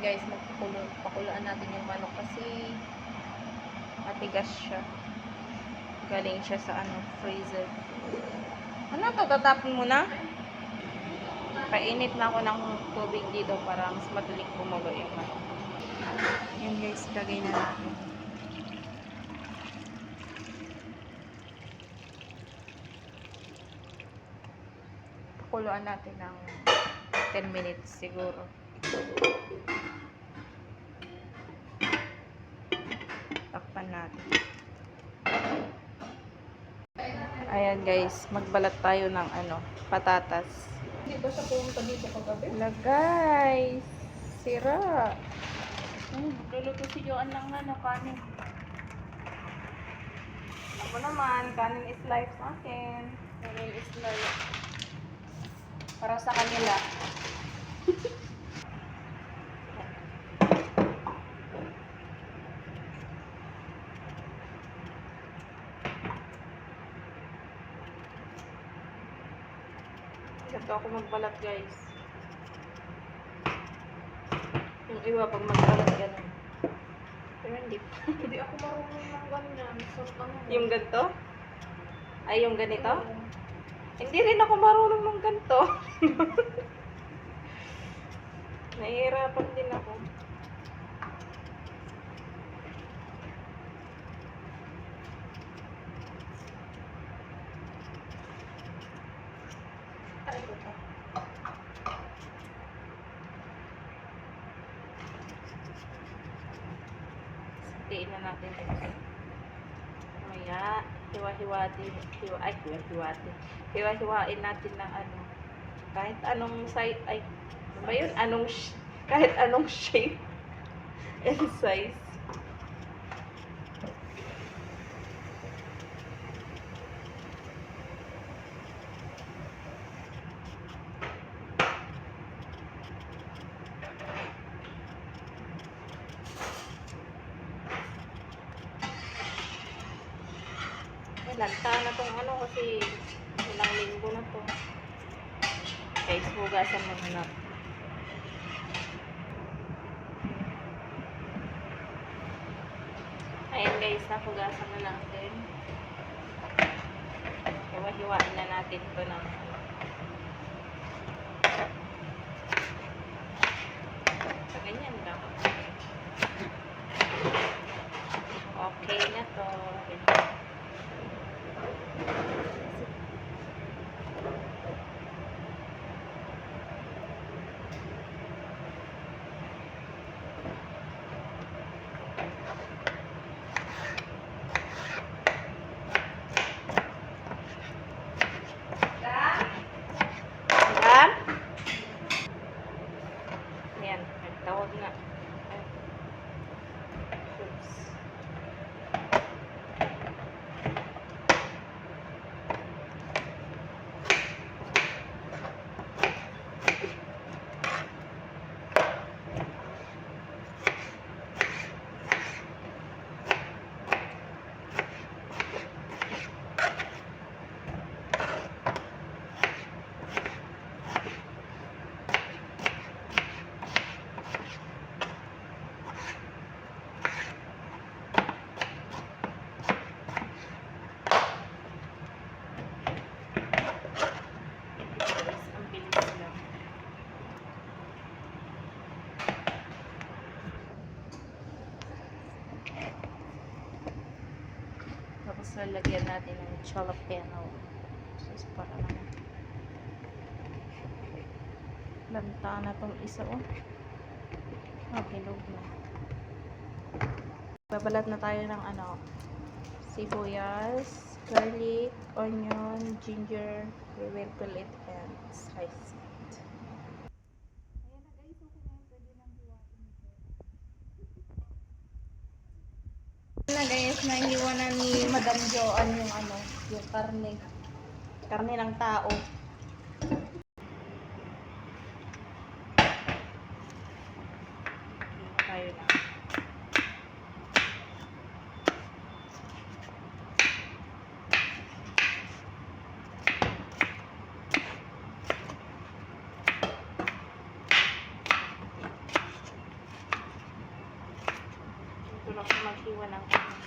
guys, pakulaan natin yung manok kasi matigas siya. Galing siya sa freezer. Ano to? Tatapon mo na? Painit na ako ng tubig dito para mas madaling kumulo yung manok. Yan guys, lagay na natin. Pakuluan natin ng 10 minutes siguro. Takpan natin. Ayan guys, magbalat tayo ng patatas. Hindi ba siya pumunta dito kagabi? Wala guys, sira. Luluto si Joan ng kanin. Ako naman, kanin is life sa akin. Kanin is life. Para sa kanila. Ganito ako magbalat guys. Yung iba pag magbalat ganun. Pero hindi. Hindi ako marunong ng ganyan. Yung ganito? Ay, yung ganito? Hindi rin ako marunong ng ganito. Nahihirapan din ako. Ay, ito. Satiin na natin ito. Maya, hiwa-hiwain natin ng kahit anong size, ay, ano ba yun? Kahit anong shape and size. Lanta na tong kasi ilang linggo na to. Guys, hugasan mo na. Ayan guys, nahugasan na natin. Hiwa-hiwain na natin ito ng sa ganyan lang. Okay na to. Ayan, nagtawag na. Oops. Tapos lalagyan natin ng jalapeno. Just para naman. Lanta na tong isa bilog na. Babalat na tayo ng sibuyas, garlic, onion, ginger. We will peel it and slice it. Ayan na guys, okay na yung pwede nang hiwain ito. Na guys, nahiwa na ni Madam Joan yung yung karne ng tao. Tayo na. na ako maghiwa ng bawang.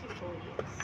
Sibuyas.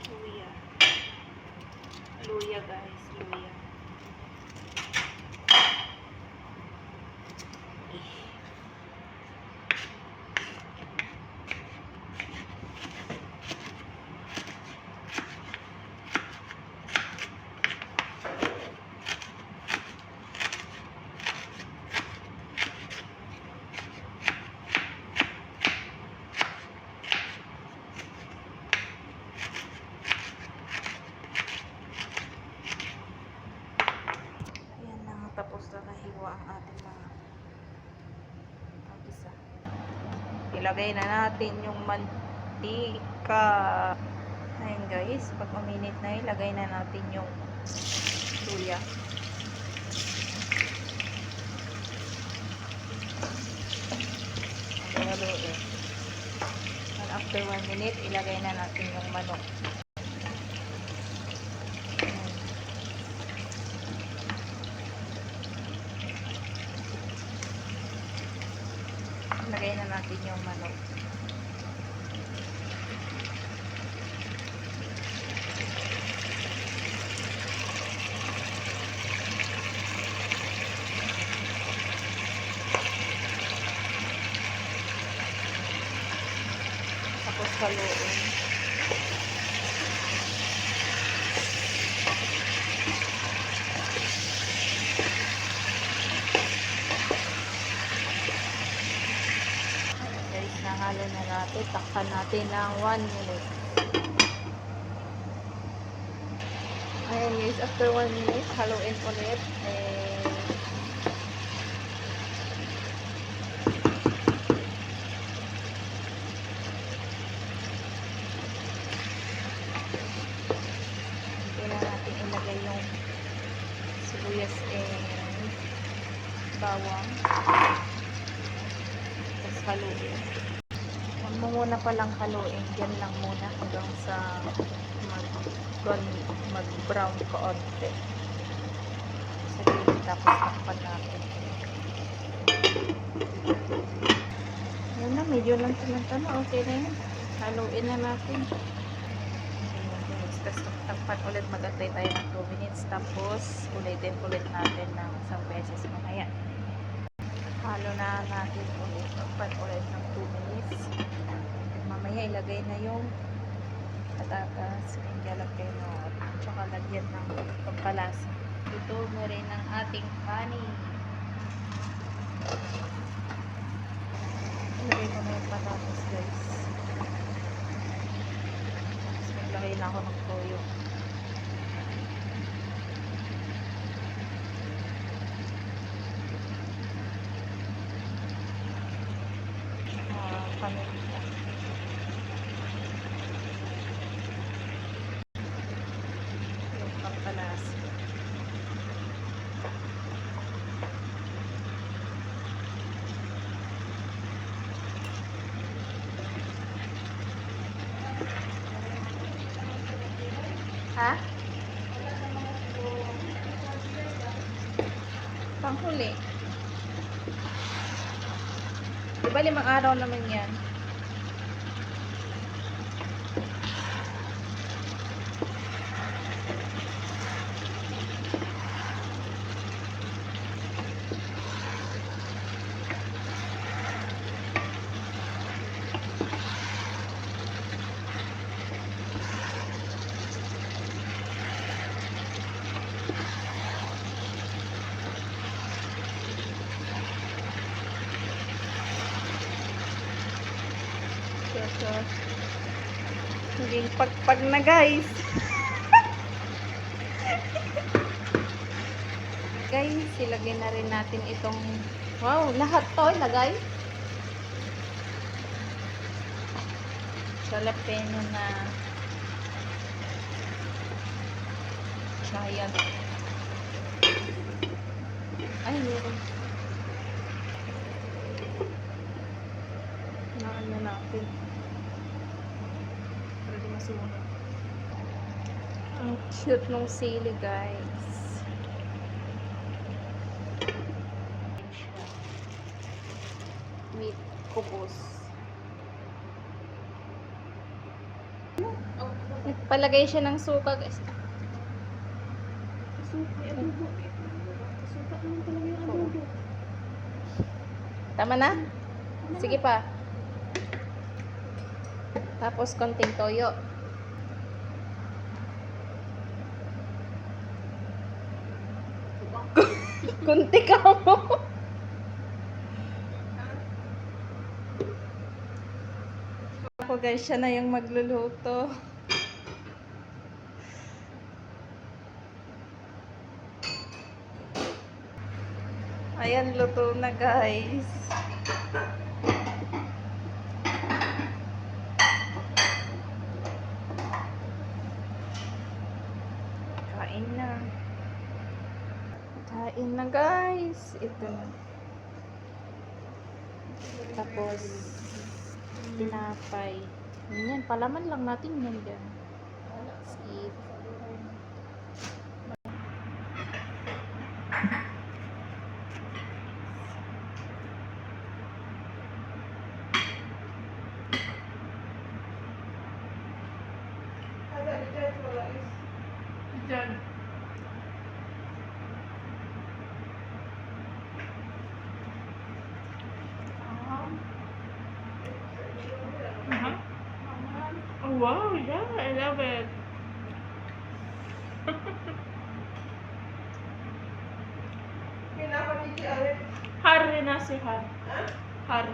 Luya. Luya guys, luya. Ayan na nga, tapos na nahiwa ang ating mga isa. Ilagay na natin yung mantika. Ayan guys, pag uminit na, ilagay na natin yung luya. Haluin. And after 1 minute, ilagay na natin yung manok. Lagay na natin yung manok. Tapos haluin. Guys, nahalo na natin. Takpan natin ng 1 minute. Ayan guys, after 1 minute, haluin ulit. Hindi na natin ilagay yung sibuyas and bawang. Tapos haluin. Huwag mo muna palang haluin. Diyan lang muna hanggang sa mag-brown kaunti. Sa gilid, tapos takpan natin. Yan na, medyo lang na. Okay na yan. Haluin na natin. Ayan guys. Tapos takpan ulit. Mag-antay tayo ng 2 minutes. Tapos ulitin natin ng isang beses mamaya. Halo na natin ulit. Takpan ulit ng 2 minutes. Mamaya ilagay na yung patatas, jalapeno, at saka lagyan ng pampalasa. Ito mo rin ang ating kanin. Ilagay ko na yung patatas guys. Tapos maglagay na ako ng toyo. Paminta. Yung pampalasa. Ha? Panghuli. Diba 5 araw naman yan? siya. Naging pagpag na guys. Guys, ilagay na rin natin itong, wow, lahat to ilagay. Jalapeno na giant. Ay, meron. Naano natin. Para di masunog. Ang cute nung sili, guys. Meat kubos. Nagpalagay siya ng suka, guys. Suka naman talaga yung adobo. Tama na? Sige pa. Tapos konting toyo. Kunti ka mo. Ako guys, siya na yung magluluto. Ayan, luto na guys. Kain na. Kain na guys. Ito na. Tapos, tinapay. Yan, palaman lang natin yan dyan. Let's eat. Diyan. Oh wow, yeah, I love it. Har rin na si Har. Har.